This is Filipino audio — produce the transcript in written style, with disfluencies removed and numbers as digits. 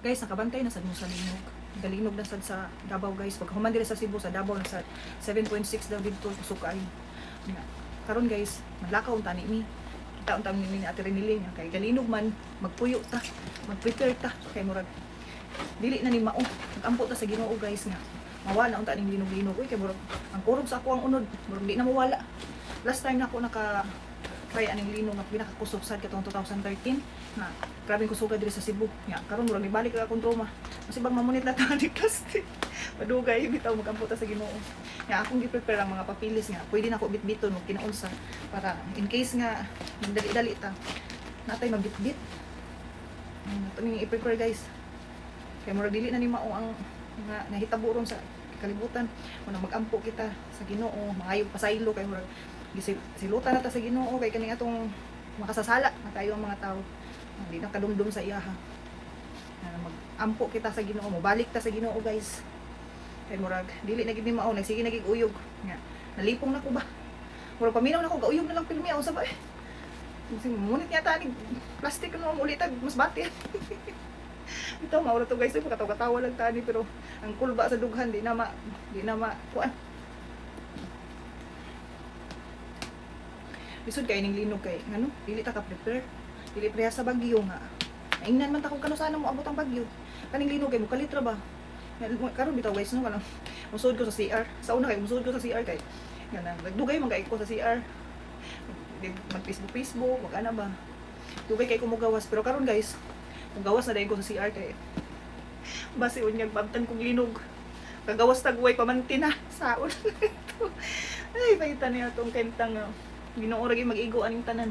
Guys, nakabantay na sad mo sa linog. Galinog na sad sa Davao guys. Pag human diri sa Cebu sa Davao na sa 7.6 daw dito sukay. Nga. Karon guys, malakaw unta ni. Kita unta ni ate Renili nga kay galinog man magpuyo ta, mag-prepare ta kay murag dili na ni mao. Nagampo ta sa Ginoo guys nga. Mawala unta ning linog-linog oy kay murag ang kurog sa ako ang unod, murag di na mawala. Last time na ako naka try aning linog nga pinakakusog sad katong 2013 nga grabe ko sugad diri sa Cebu nya karon murag nibalik ka akong trauma kasi bang mamunit na ta ni plastic madugay bitaw magamputa sa Ginoo nya akong gi-prepare ang mga papilis nga pwede na ko bitbiton mo kinaunsa para in case nga dali-dali ta natay magbitbit nato ning i-prepare guys kay murag dili na ni mao ang nga nahitabo ron sa kalibutan mo magampo kita sa Ginoo maayo pasaylo kay murag silutan na ta sa Ginoo kay kaning atong makasasala na tayo ang mga tao hindi na kadumdum sa iyaha mag-ampo kita sa Ginoo mo balik ta sa Ginoo guys kay murag dili na gid ni mao nagsige nagig uyog nga nalipong na ko ba murag paminaw na ko gauyog na lang pilmi aw sa ba kasi munit yata ni plastic no mo ulitag mas bati ito maura to guys pagkatawa lang tani pero ang kulba sa dughan di na ma kuan lisod kay ning linog kay ngano dili ta ka prepare dili preha sa bagyo nga naingnan man ta kung kano sana mo abot ang bagyo kaning linog kay mo kalitra ba karon bitaw guys no kanang musud ko sa CR sa una kay musud ko sa CR kay ganang nagdugay man kay ko sa CR mag Facebook wag ana ba dugay kay ko mo gawas pero karon guys kung gawas na dayon ko sa CR kay base unyag babtan kong linog kagawas tagway pamanti na saon ay paitan niya tong kentang Ginoo ra gyud mag-igo aning tanan.